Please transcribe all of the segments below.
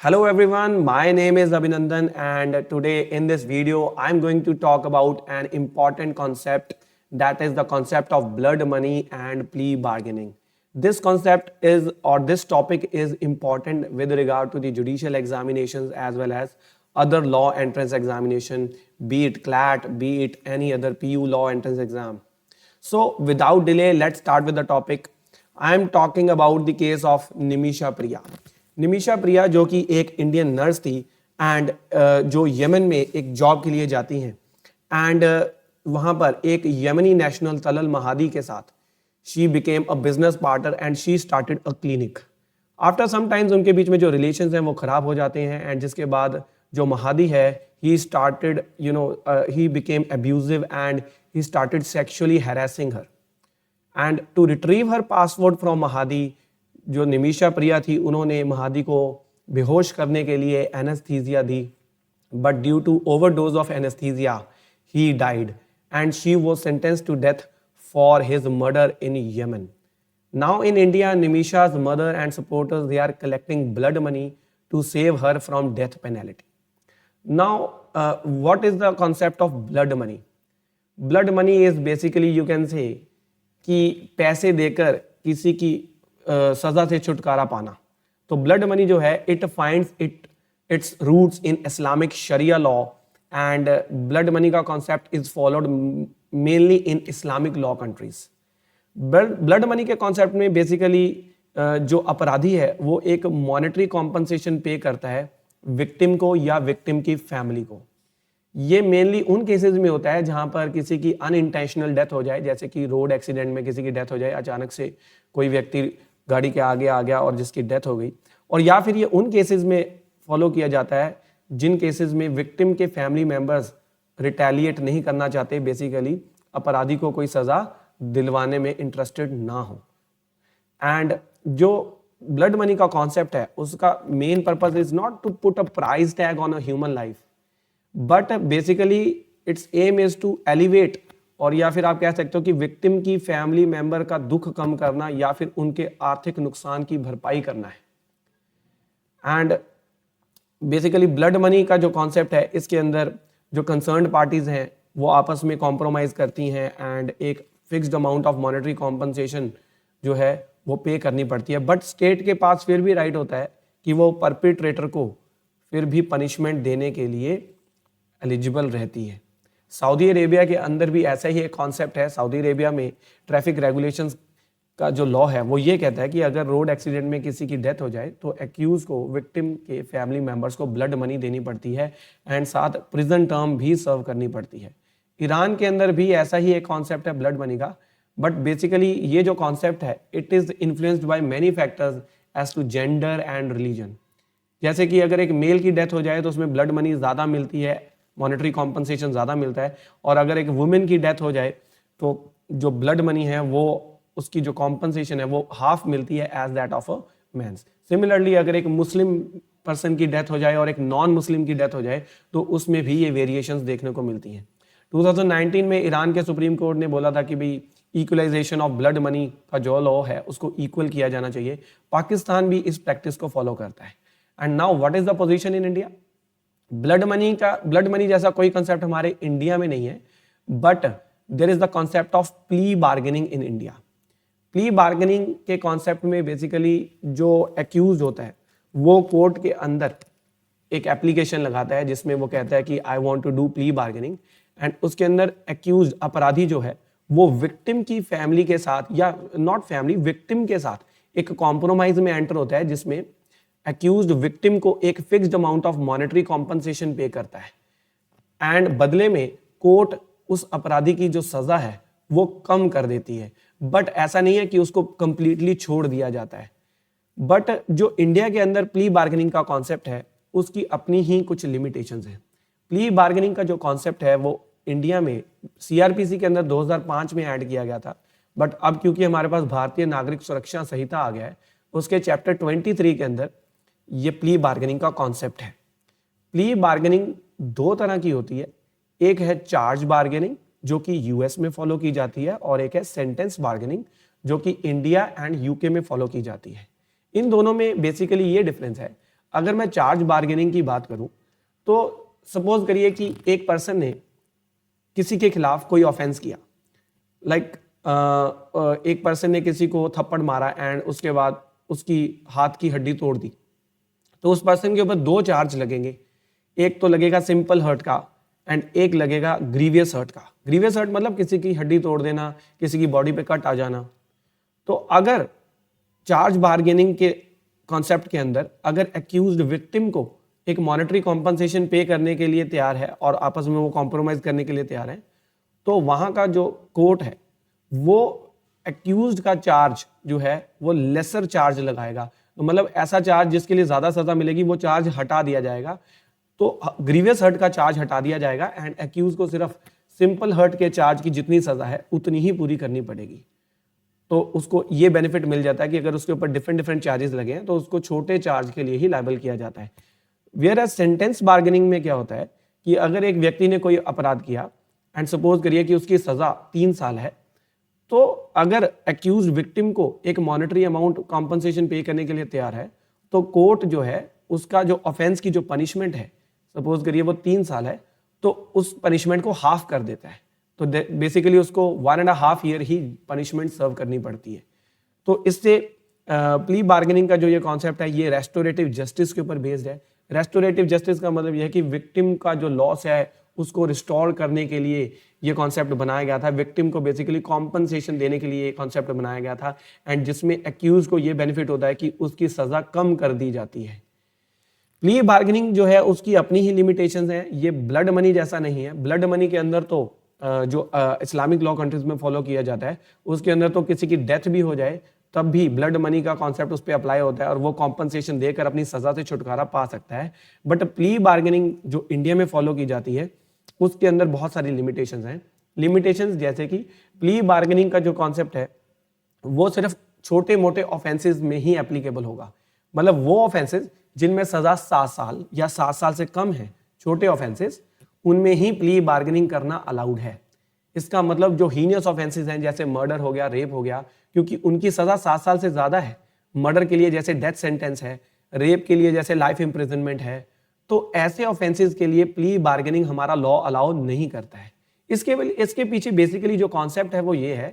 Hello everyone, my name is Abhinandan and today in this video I'm going to talk about an important concept, that is the concept of blood money and plea bargaining. This concept is or this topic is important with regard to the judicial examinations as well as other law entrance examination, be it CLAT, be it any other PU law entrance exam. So without delay, let's start with the topic. I am talking about the case of Nimisha प्रिया. निमिषा प्रिया जो कि एक Indian nurse थी and जो Yemen में एक job के लिए जाती हैं एंड वहाँ पर एक यमनी नेशनल तलल महादी के साथ she became a business partner and she started a clinic. After some times उनके बीच में जो रिलेशंस हैं वो खराब हो जाते हैं एंड जिसके बाद जो महादी है he started he became abusive and he started sexually harassing her. And to retrieve her passport from Mahadi, जो निमिषा प्रिया थी उन्होंने महादी को बेहोश करने के लिए एनेस्थीसिया दी, but due to overdose of anaesthesia he died and she was sentenced to death for his murder in Yemen. Now in India, Nimisha's mother and supporters, they are collecting blood money to save her from death penalty. Now, what is the concept of blood money? Blood money is basically you can say कि पैसे देकर किसी की सजा से छुटकारा पाना. तो ब्लड मनी जो है it finds its roots in Islamic sharia law and blood money का concept is followed mainly in Islamic law countries. Blood money के कॉन्सेप्ट में बेसिकली जो अपराधी है वो एक मॉनेटरी कॉम्पनसेशन पे करता है विक्टिम को या विक्टिम की फैमिली को. ये मेनली उन केसेस में होता है जहां पर किसी की अनइंटेंशनल डेथ हो जाए, जैसे कि रोड एक्सीडेंट में किसी की डेथ हो जाए, अचानक से कोई व्यक्ति गाड़ी के आगे आ गया और जिसकी डेथ हो गई. और या फिर ये उन केसेस में फॉलो किया जाता है जिन केसेस में विक्टिम के फैमिली मेंबर्स रिटेलिएट नहीं करना चाहते, बेसिकली अपराधी को कोई सजा दिलवाने में इंटरेस्टेड ना हो. एंड जो ब्लड मनी का कॉन्सेप्ट है उसका main purpose is not to put a price tag on a human life, but basically it's aim is to elevate, और या फिर आप कह सकते हो कि विक्टिम की फैमिली मेंबर का दुख कम करना या फिर उनके आर्थिक नुकसान की भरपाई करना है. एंड बेसिकली ब्लड मनी का जो कॉन्सेप्ट है इसके अंदर जो कंसर्न्ड पार्टीज हैं वो आपस में कॉम्प्रोमाइज करती हैं एंड एक fixed amount of monetary compensation जो है वो पे करनी पड़ती है. बट स्टेट के पास फिर भी राइट होता है कि वो परपिट्रेटर को फिर भी पनिशमेंट देने के लिए एलिजिबल रहती है. सऊदी अरेबिया के अंदर भी ऐसा ही एक कॉन्सेप्ट है. सऊदी अरेबिया में ट्रैफिक रेगुलेशंस का जो लॉ है वो ये कहता है कि अगर रोड एक्सीडेंट में किसी की डेथ हो जाए तो एक्यूज को, विक्टिम के फैमिली मेंबर्स को ब्लड मनी देनी पड़ती है एंड साथ प्रिजन टर्म भी सर्व करनी पड़ती है. ईरान के अंदर भी ऐसा ही एक कॉन्सेप्ट है ब्लड मनी का, बट बेसिकली ये जो कॉन्सेप्ट है it is influenced by many factors as to gender and religion. जैसे कि अगर एक मेल की डेथ हो जाए तो उसमें ब्लड मनी ज़्यादा मिलती है, मॉनेटरी कॉम्पनसेशन ज़्यादा मिलता है, और अगर एक वुमेन की डेथ हो जाए तो जो ब्लड मनी है वो उसकी जो कॉम्पनसेशन है वो हाफ मिलती है as that of a man's. Similarly अगर एक मुस्लिम पर्सन की डेथ हो जाए और एक नॉन मुस्लिम की डेथ हो जाए तो उसमें भी ये वेरिएशंस देखने को मिलती हैं. 2019 में ईरान के सुप्रीम कोर्ट ने बोला था कि भाई इक्वलाइजेशन ऑफ ब्लड मनी का जो लॉ है उसको इक्वल किया जाना चाहिए. पाकिस्तान भी इस प्रैक्टिस को फॉलो करता है. And now what is the position in India? Blood money जैसा कोई कंसेप्ट हमारे इंडिया में नहीं है, but there is the concept of plea bargaining in India. Plea bargaining के कॉन्सेप्ट में बेसिकली जो एक्यूज होता है वो कोर्ट के अंदर एक एप्लीकेशन लगाता है जिसमें वो कहता है कि I want to do plea bargaining, and उसके अंदर एक्यूज अपराधी जो है वो विक्टिम की फैमिली के साथ या नॉट फैमिली विक्टिम के साथ एक कॉम्प्रोमाइज में एंटर होता है जिसमें एक्यूज्ड विक्टिम को एक fixed amount of monetary compensation पे करता है एंड बदले में कोर्ट उस अपराधी की जो सजा है वो कम कर देती है. बट ऐसा नहीं है कि उसको कंप्लीटली छोड़ दिया जाता है. बट जो इंडिया के अंदर प्ली बार्गेनिंग का कॉन्सेप्ट है उसकी अपनी ही कुछ लिमिटेशंस हैं. प्ली बार्गेनिंग का जो कॉन्सेप्ट है वो इंडिया में सीआरपीसी के अंदर 2005 में ऐड किया गया था, बट अब क्योंकि हमारे पास भारतीय नागरिक सुरक्षा संहिता आ गया है उसके चैप्टर 23 के अंदर ये प्ली बार्गेनिंग का कॉन्सेप्ट है. प्ली बार्गेनिंग दो तरह की होती है, एक है चार्ज बार्गेनिंग जो कि यूएस में फॉलो की जाती है और एक है सेंटेंस बार्गेनिंग जो कि इंडिया एंड यूके में फॉलो की जाती है. इन दोनों में बेसिकली ये डिफरेंस है, अगर मैं चार्ज बार्गेनिंग की बात करूं तो सपोज करिए कि एक पर्सन ने किसी के खिलाफ कोई ऑफेंस किया, लाइक एक पर्सन ने किसी को थप्पड़ मारा एंड उसके बाद उसकी हाथ की हड्डी तोड़ दी, तो उस पर्सन के ऊपर 2 चार्ज लगेंगे। एक तो लगेगा सिंपल हर्ट का एंड एक लगेगा ग्रीवियस हर्ट का। ग्रीवियस हर्ट मतलब किसी की हड्डी तोड़ देना, किसी की बॉडी पे कट आ जाना। तो अगर चार्ज बार्गेनिंग के कॉन्सेप्ट के अंदर अगर एक्यूज्ड विक्टिम को एक मॉनेटरी कॉम्पनसेशन पे करने के लिए तैयार है और आपस में वो कॉम्प्रोमाइज करने के लिए तैयार है, तो वहां का जो कोर्ट है वो एक्यूज्ड का चार्ज जो है वो लेसर चार्ज लगाएगा। तो मतलब ऐसा चार्ज जिसके लिए ज्यादा सजा मिलेगी वो चार्ज हटा दिया जाएगा। तो ग्रीवियस हर्ट का चार्ज हटा दिया जाएगा एंड एक्यूज को सिर्फ सिंपल हर्ट के चार्ज की जितनी सजा है उतनी ही पूरी करनी पड़ेगी। तो उसको ये बेनिफिट मिल जाता है कि अगर उसके ऊपर डिफरेंट डिफरेंट चार्जेस लगे हैं तो उसको छोटे चार्ज के लिए ही लायबल किया जाता है। वेयर एज सेंटेंस बार्गेनिंग में क्या होता है कि अगर एक व्यक्ति ने कोई अपराध किया एंड सपोज करिए कि उसकी सजा 3 साल है, तो अगर एक्यूज विक्टिम को एक मॉनेटरी अमाउंट कॉम्पनसेशन पे करने के लिए तैयार है, तो कोर्ट जो है उसका जो ऑफेंस की जो पनिशमेंट है, सपोज करिए वो 3 साल है, तो उस पनिशमेंट को हाफ कर देता है। तो बेसिकली उसको 1.5 ईयर ही पनिशमेंट सर्व करनी पड़ती है। तो इससे प्ली बार्गेनिंग का जो ये कॉन्सेप्ट है ये रेस्टोरेटिव जस्टिस के ऊपर बेस्ड है। रेस्टोरेटिव जस्टिस का मतलब यह है कि विक्टिम का जो लॉस है उसको रिस्टोर करने के लिए ये कॉन्सेप्ट बनाया गया था। विक्टिम को बेसिकली कॉम्पनसेशन देने के लिए ये कॉन्सेप्ट बनाया गया था एंड जिसमें एक्यूज को ये बेनिफिट होता है कि उसकी सजा कम कर दी जाती है। प्ली बार्गेनिंग जो है उसकी अपनी ही लिमिटेशंस हैं। ये ब्लड मनी जैसा नहीं है। ब्लड मनी के अंदर तो जो इस्लामिक लॉ कंट्रीज में फॉलो किया जाता है उसके अंदर तो किसी की डेथ भी हो जाए तब भी ब्लड मनी का कॉन्सेप्ट उस पर अप्लाई होता है और वो कॉम्पनसेशन देकर अपनी सजा से छुटकारा पा सकता है। बट प्ली बार्गेनिंग जो इंडिया में फॉलो की जाती है उसके अंदर बहुत सारी लिमिटेशंस हैं। लिमिटेशंस जैसे कि प्ली बार्गेनिंग का जो कॉन्सेप्ट है वो सिर्फ छोटे मोटे ऑफेंसेस में ही एप्लीकेबल होगा। मतलब वो ऑफेंसेस जिनमें सजा 7 साल या 7 साल से कम है, छोटे ऑफेंसेस, उनमें ही प्ली बार्गेनिंग करना अलाउड है। इसका मतलब जो हीनियस ऑफेंसेस हैं जैसे मर्डर हो गया, रेप हो गया, क्योंकि उनकी सजा 7 साल से ज्यादा है। मर्डर के लिए जैसे डेथ सेंटेंस है, रेप के लिए जैसे लाइफ इंप्रिजनमेंट है, तो ऐसे ऑफेंसेस के लिए प्ली बार्गेनिंग हमारा लॉ अलाउ नहीं करता है। इसके पीछे बेसिकली जो कॉन्सेप्ट है वो ये है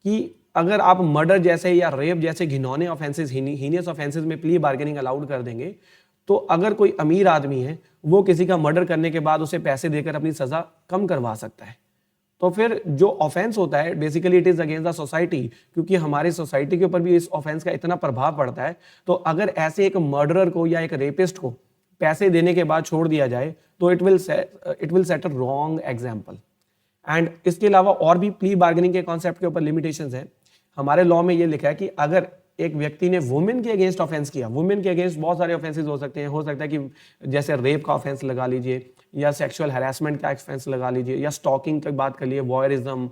कि अगर आप मर्डर जैसे या रेप जैसे घिनौने ऑफेंसेस, हीनियस ऑफेंसेस में प्ली बार्गेनिंग अलाउड कर देंगे, तो अगर कोई अमीर आदमी है वो किसी का मर्डर करने के बाद उसे पैसे देकर अपनी सजा कम करवा सकता है। तो फिर जो ऑफेंस होता है basically it is against the society, क्योंकि हमारी सोसाइटी के ऊपर भी इस ऑफेंस का इतना प्रभाव पड़ता है। तो अगर ऐसे एक मर्डरर को या एक रेपिस्ट को पैसे देने के बाद छोड़ दिया जाए तो it will set a wrong example. And इसके अलावा और भी प्ली बार्गेनिंग के कॉन्सेप्ट के ऊपर लिमिटेशंस हैं। हमारे लॉ में ये लिखा है कि अगर एक व्यक्ति ने वुमेन के अगेंस्ट ऑफेंस किया, वुमेन के अगेंस्ट बहुत सारे ऑफेंसेस हो सकते हैं, हो सकता है कि जैसे रेप का ऑफेंस लगा लीजिए या सेक्सुअल हैरेसमेंट का ऑफेंस लगा लीजिए या स्टॉकिंग की बात कर लिए, voyeurism,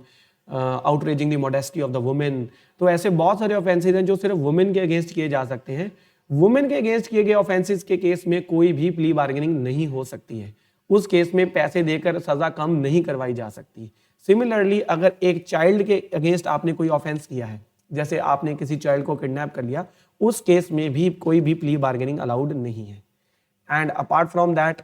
outraging the modesty of the women. तो ऐसे बहुत सारे ऑफेंसेस हैं जो सिर्फ वुमेन के अगेंस्ट किए जा सकते हैं। वुमेन के अगेंस्ट किए गए ऑफेंसेस के केस में कोई भी प्ली बार्गेनिंग नहीं हो सकती है। उस केस में पैसे देकर सजा कम नहीं करवाई जा सकती। सिमिलरली अगर एक चाइल्ड के अगेंस्ट आपने कोई ऑफेंस किया है, जैसे आपने किसी चाइल्ड को किडनैप कर लिया, उस केस में भी कोई भी प्ली बार्गेनिंग अलाउड नहीं है। And apart from that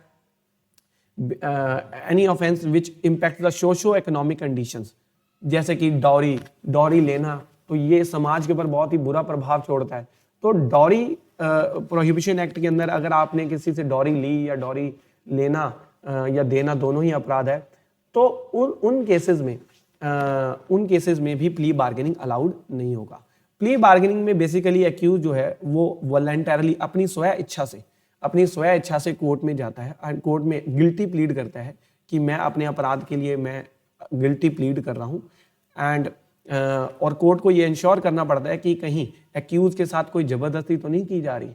any offence which impact the socio economic conditions, जैसे कि डॉरी लेना, तो ये समाज के ऊपर बहुत ही बुरा प्रभाव छोड़ता है। तो डॉरी प्रोहिबिशन एक्ट के अंदर अगर आपने किसी से डॉरी ली या डॉरी लेना या देना दोनों ही अपराध है, तो उन केसेस में भी प्ली बार्गेनिंग अलाउड नहीं होगा। प्ली बार्गेनिंग में बेसिकली एक्यूज जो है वो वॉलंटरली अपनी स्व इच्छा से कोर्ट में जाता है और कोर्ट में गिल्टी प्लीड करता है कि मैं अपने अपराध के लिए मैं गिल्टी प्लीड कर रहा हूँ। एंड और कोर्ट को ये इंश्योर करना पड़ता है कि कहीं एक्यूज के साथ कोई जबरदस्ती तो नहीं की जा रही।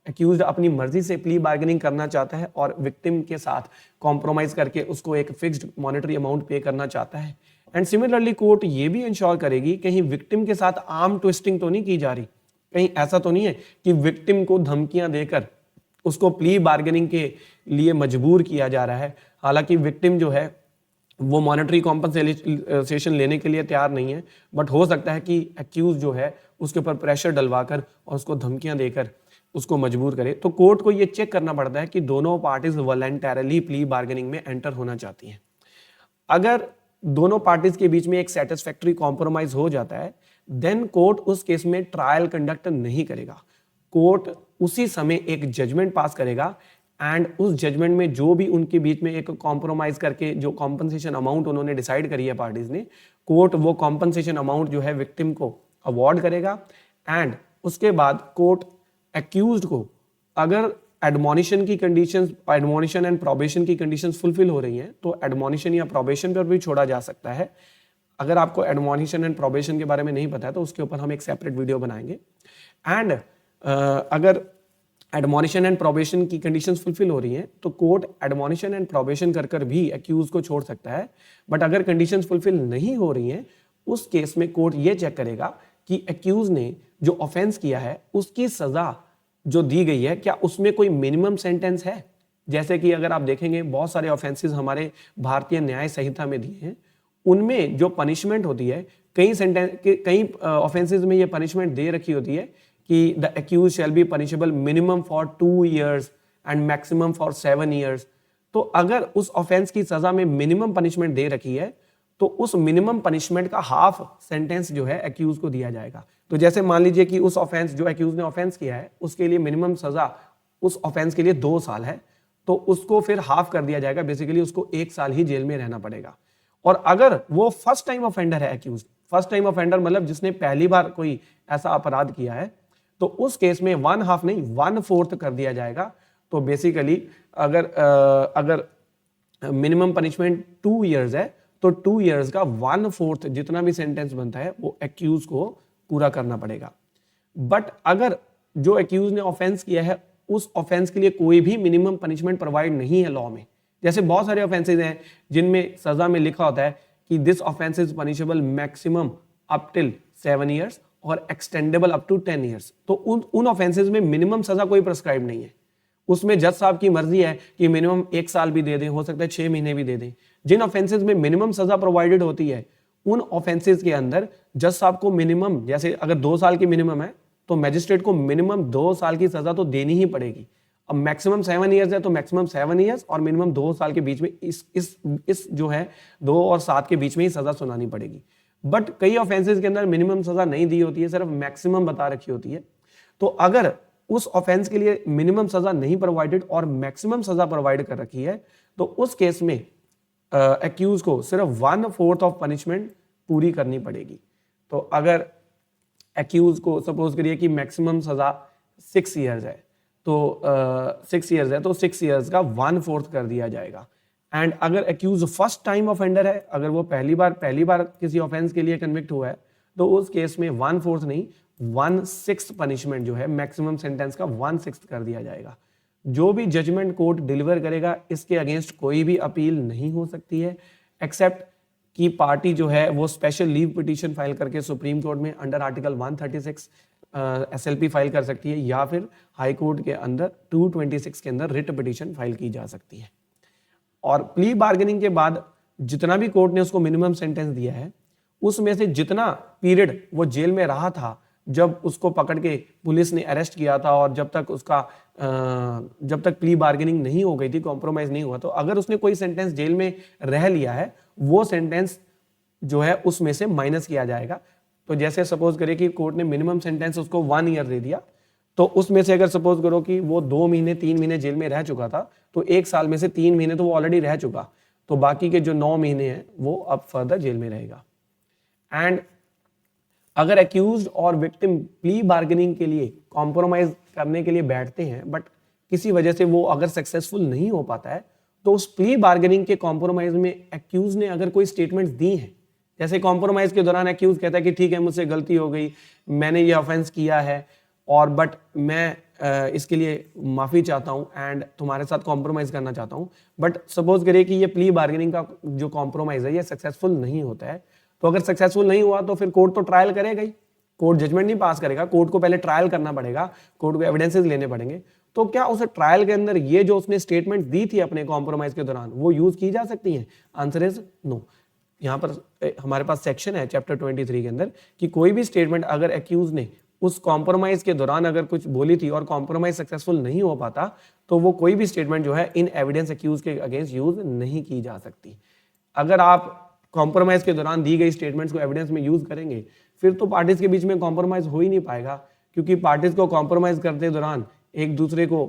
एक्यूज अपनी मर्जी से प्ली बार्गेनिंग करना चाहता है और विक्टिम के साथ कॉम्प्रोमाइज करके उसको एक फिक्स्ड मॉनेटरी अमाउंट पे करना चाहता है। एंड सिमिलरली कोर्ट ये भी इंश्योर करेगी कहीं विक्टिम के साथ आर्म ट्विस्टिंग तो नहीं की जा रही। कहीं ऐसा तो नहीं है कि विक्टिम को धमकियां देकर उसको प्ली बार्गेनिंग के लिए मजबूर किया जा रहा है। हालांकि विक्टिम जो है वो मॉनेटरी कॉम्पनसेशन लेने के लिए तैयार नहीं है, बट हो सकता है कि एक्यूज जो है उसके ऊपर प्रेशर डलवाकर और उसको धमकियां देकर उसको मजबूर करे। तो कोर्ट को ये चेक करना पड़ता है कि दोनों पार्टीज वॉलंटरली प्ली बार्गेनिंग में एंटर होना चाहती हैं। अगर दोनों पार्टीज के बीच में एक सेटिस्फैक्टरी कॉम्प्रोमाइज हो जाता है, देन कोर्ट उस केस में ट्रायल कंडक्ट नहीं करेगा। कोर्ट उसी समय एक जजमेंट पास करेगा एंड उस जजमेंट में जो भी उनके बीच में एक कॉम्प्रोमाइज करके जो कॉम्पनसेशन अमाउंट उन्होंने डिसाइड करी है पार्टीज ने, कोर्ट वो कॉम्पनसेशन अमाउंट जो है विक्टिम को अवॉर्ड करेगा। एंड उसके बाद कोर्ट एक्यूज्ड को अगर एडमोनिशन की कंडीशंस, एडमोनिशन एंड प्रोबेशन की कंडीशंस फुलफिल हो रही हैं तो एडमोनिशन या प्रोबेशन पर भी छोड़ा जा सकता है। अगर आपको एडमोनिशन एंड प्रोबेशन के बारे में नहीं पता है तो उसके ऊपर हम एक सेपरेट वीडियो बनाएंगे। एंड अगर एडमोनिशन एंड प्रोबेशन की कंडीशंस फुलफिल हो रही हैं तो कोर्ट एडमोनिशन एंड प्रोबेशन कर कर भी एक्यूज को छोड़ सकता है। बट अगर कंडीशंस फुलफिल नहीं हो रही हैं, उस केस में कोर्ट ये चेक करेगा कि एक्यूज ने जो ऑफेंस किया है उसकी सजा जो दी गई है क्या उसमें कोई मिनिमम सेंटेंस है। जैसे कि अगर आप देखेंगे बहुत सारे ऑफेंसेस हमारे भारतीय न्याय संहिता में दिए हैं, उनमें जो पनिशमेंट होती है कई ऑफेंसेस में ये पनिशमेंट दे रखी होती है कि the accused shall be punishable minimum for 2 years and maximum for 7 years। तो अगर उस ऑफेंस की सजा में मिनिमम पनिशमेंट दे रखी है तो उस मिनिमम पनिशमेंट का हाफ सेंटेंस जो है एक्यूज को दिया जाएगा। तो जैसे मान लीजिए कि उस ऑफेंस जो एक्यूज ने ऑफेंस किया है उसके लिए मिनिमम सजा उस ऑफेंस के लिए 2 साल है, तो उसको फिर हाफ कर दिया जाएगा, बेसिकली उसको 1 साल ही जेल में रहना पड़ेगा। और अगर वो फर्स्ट टाइम ऑफेंडर है, एक्यूज फर्स्ट टाइम ऑफेंडर मतलब जिसने पहली बार कोई ऐसा अपराध किया है, तो उस केस में 1/2 नहीं 1/4 कर दिया जाएगा। तो बेसिकली अगर मिनिमम पनिशमेंट 2 years है तो 2 years का 1/4 जितना भी सेंटेंस बनता है वो एक्यूज को पूरा करना पड़ेगा। बट अगर जो एक्यूज ने ऑफेंस किया है उस ऑफेंस के लिए कोई भी मिनिमम पनिशमेंट प्रोवाइड नहीं है लॉ में, जैसे बहुत सारे ऑफेंसेज हैं जिनमें सजा में लिखा होता है कि this offence is punishable maximum up till 7 years और एक्सटेंडेबल अप टू 10 years। तो उन ऑफेंसेज में मिनिमम सजा कोई प्रिस्क्राइब नहीं है। उसमें जज साहब की मर्जी है कि मिनिमम 1 साल भी दे दें, हो सकता है 6 महीने भी दे दें। जिन ऑफेंसेज में मिनिमम सजा प्रोवाइडेड होती है उन ऑफेंसेज के अंदर जज साहब को मिनिमम, जैसे अगर 2 साल की मिनिमम है तो मैजिस्ट्रेट को मिनिमम 2 साल की सजा तो देनी ही पड़ेगी। अब मैक्सिमम 7 years है तो मैक्सिमम 7 years और मिनिमम 2 साल के बीच में इस जो है 2 और 7 के बीच में ही सजा सुनानी पड़ेगी। बट कई ऑफेंसेज के अंदर मिनिमम सजा नहीं दी होती है, सिर्फ मैक्सिमम बता रखी होती है। तो अगर उस ऑफेंस के लिए मिनिमम सजा नहीं प्रोवाइडेड और मैक्सिमम सजा प्रोवाइड कर रखी है तो उस केस में एक्यूज को सिर्फ 1/4 ऑफ पनिशमेंट पूरी करनी पड़ेगी। तो अगर एक्यूज को सपोज करिए कि मैक्सिमम सजा 6 years है तो 6 years है तो 6 years का 1/4 कर दिया जाएगा। एंड अगर एक्यूज फर्स्ट टाइम ऑफेंडर है, अगर वो पहली बार किसी ऑफेंस के लिए कन्विक्ट हुआ है तो उस केस में 1/4 नहीं 1/6 पनिशमेंट जो है मैक्सिमम सेंटेंस का 1/6 कर दिया जाएगा। जो भी जजमेंट कोर्ट डिलीवर करेगा इसके अगेंस्ट कोई भी अपील नहीं हो सकती है, एक्सेप्ट कि पार्टी जो है वो स्पेशल लीव पिटीशन फाइल करके सुप्रीम कोर्ट में अंडर आर्टिकल 136 SLP फाइल कर सकती है या फिर हाई कोर्ट के अंदर 226 के अंदर रिट पिटीशन फाइल की जा सकती है। और प्ली बार्गेनिंग के बाद जितना भी कोर्ट ने उसको मिनिमम सेंटेंस दिया है उसमें से जितना पीरियड वो जेल में रहा था जब उसको पकड़ के पुलिस ने अरेस्ट किया था और जब तक प्ली बार्गेनिंग नहीं हो गई थी, कॉम्प्रोमाइज नहीं हुआ, तो अगर उसने कोई सेंटेंस जेल में रह लिया है वो सेंटेंस जो है उसमें से माइनस किया जाएगा। तो जैसे सपोज करें कि कोर्ट ने मिनिमम सेंटेंस उसको 1 year दे दिया, तो उसमें से अगर सपोज करो कि वो 2 महीने 3 महीने जेल में रह चुका था तो 1 साल में से 3 महीने तो वो ऑलरेडी रह चुका, तो बाकी के जो 9 महीने हैं वो अब फर्दर जेल में रहेगा। एंड अगर एक्यूज्ड और विक्टिम प्ली बार्गेनिंग के लिए कॉम्प्रोमाइज करने के लिए बैठते हैं बट किसी वजह से वो अगर सक्सेसफुल नहीं हो पाता है तो उस प्ली बार्गेनिंग के कॉम्प्रोमाइज में एक्यूज ने अगर कोई स्टेटमेंट्स दी हैं, जैसे कॉम्प्रोमाइज के दौरान एक्यूज कहता है कि ठीक है मुझसे गलती हो गई, मैंने ये ऑफेंस किया है और बट मैं इसके लिए माफ़ी चाहता हूँ एंड तुम्हारे साथ कॉम्प्रोमाइज़ करना चाहता हूँ। बट सपोज करिए कि ये प्ली बार्गेनिंग का जो कॉम्प्रोमाइज़ है ये सक्सेसफुल नहीं होता है, तो अगर सक्सेसफुल नहीं हुआ तो फिर कोर्ट तो ट्रायल करेगा ही, कोर्ट जजमेंट नहीं पास करेगा, कोर्ट को पहले ट्रायल करना पड़ेगा, कोर्ट को एविडेंसेस लेने पड़ेंगे। तो क्या उस ट्रायल के अंदर ये जो उसने स्टेटमेंट दी थी अपने कॉम्प्रोमाइज के दौरान वो यूज की जा सकती हैं? Answer is no. यहाँ पर हमारे पास सेक्शन है चैप्टर 23 के अंदर कि कोई भी स्टेटमेंट अगर एक्यूज ने उस कॉम्प्रोमाइज के दौरान अगर कुछ बोली थी और कॉम्प्रोमाइज सक्सेसफुल नहीं हो पाता तो वो कोई भी स्टेटमेंट जो है इन एविडेंस एक्यूज के अगेंस्ट यूज नहीं की जा सकती। अगर आप कॉम्प्रोमाइज के दौरान दी गई स्टेटमेंट्स को एविडेंस में यूज करेंगे फिर तो पार्टीज के बीच में कॉम्प्रोमाइज हो ही नहीं पाएगा, क्योंकि पार्टीज को कॉम्प्रोमाइज करते दौरान एक दूसरे को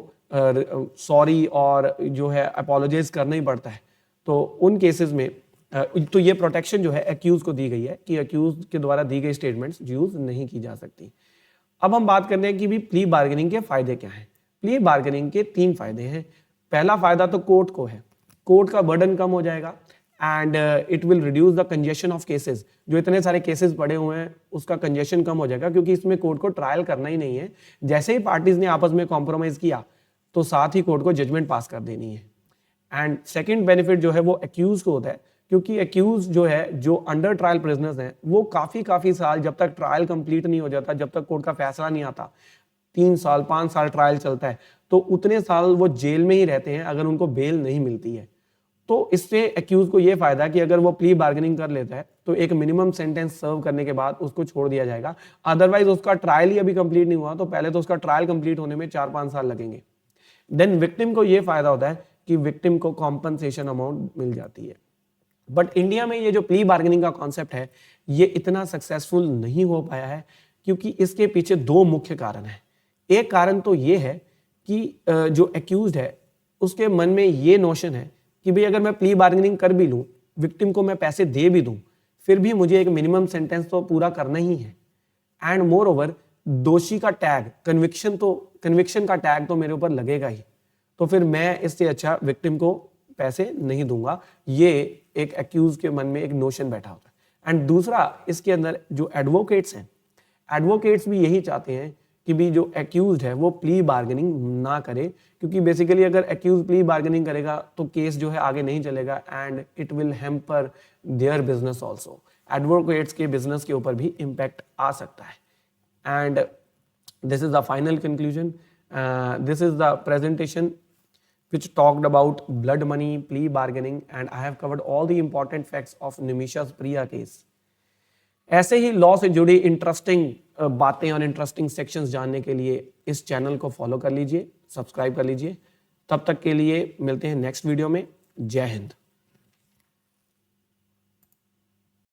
सॉरी और जो है अपोलोजाइज करना ही पड़ता है। तो उन केसेस में तो ये प्रोटेक्शन जो है एक्यूज को दी गई है कि एक्यूज के द्वारा दी गई स्टेटमेंट्स यूज नहीं की जा सकती। अब हम बात करते हैं कि भी प्ली बार्गेनिंग के फायदे क्या हैं। प्ली बार्गेनिंग के 3 फायदे हैं। पहला फायदा तो कोर्ट को है, कोर्ट का बर्डन कम हो जाएगा and it will reduce the congestion of cases. जो इतने सारे केसेस पड़े हुए हैं उसका कंजेशन कम हो जाएगा, क्योंकि इसमें कोर्ट को ट्रायल करना ही नहीं है। जैसे ही पार्टीज ने आपस में कॉम्प्रोमाइज किया तो साथ ही कोर्ट को जजमेंट पास कर देनी है। एंड सेकेंड बेनिफिट जो है वो एक्यूज को होता है, क्योंकि एक्यूज जो है जो अंडर ट्रायल प्रिजनर्स हैं वो काफी साल जब तक ट्रायल कंप्लीट नहीं हो जाता, जब तक कोर्ट का फैसला नहीं आता, 3 साल 5 साल ट्रायल चलता है, तो उतने साल वो जेल में ही रहते हैं अगर उनको बेल नहीं मिलती है। तो इससे एक्यूज को ये फायदा है कि अगर वो प्ली बार्गेनिंग कर लेता है तो एक मिनिमम सेंटेंस सर्व करने के बाद उसको छोड़ दिया जाएगा। अदरवाइज उसका ट्रायल ही अभी कंप्लीट नहीं हुआ तो पहले तो उसका ट्रायल कंप्लीट होने में 4-5 साल लगेंगे। देन विक्टिम को ये फायदा होता है कि विक्टिम को कॉम्पनसेशन अमाउंट मिल जाती है। बट इंडिया में ये जो प्ली बार्गेनिंग का कॉन्सेप्ट है ये इतना सक्सेसफुल नहीं हो पाया है, क्योंकि इसके पीछे 2 मुख्य कारण है। एक कारण तो ये है कि जो एक्यूज्ड है उसके मन में ये नोशन है कि भाई अगर मैं प्ली बार्गेनिंग कर भी लूं, विक्टिम को मैं पैसे दे भी दूं, फिर भी मुझे एक मिनिमम सेंटेंस तो पूरा करना ही है। एंड मोर ओवर दोषी का टैग, कन्विक्शन का टैग तो मेरे ऊपर लगेगा ही, तो फिर मैं इससे अच्छा विक्टिम को पैसे नहीं दूंगा। ये एक एक्यूज के मन में एक नोशन बैठा होता है। एंड दूसरा, इसके अंदर जो एडवोकेट्स हैं, एडवोकेट्स भी यही चाहते हैं कि भी जो एक्यूज्ड है वो प्ली बार्गेनिंग ना करे, क्योंकि बेसिकली अगर एक्यूज प्ली बार्गेनिंग करेगा तो केस जो है आगे नहीं चलेगा and it will hamper their business also. Advocates के बिजनेस के ऊपर भी इम्पैक्ट आ सकता है। And this is the final conclusion, this is the presentation which talked about blood money, plea bargaining, and I have covered all the important facts of Nimisha's Priya case. ऐसे ही law से जुड़ी interesting बातें और interesting sections जानने के लिए इस channel को फॉलो कर लीजिए, सब्सक्राइब कर लीजिए। तब तक के लिए मिलते हैं नेक्स्ट वीडियो में। जय हिंद।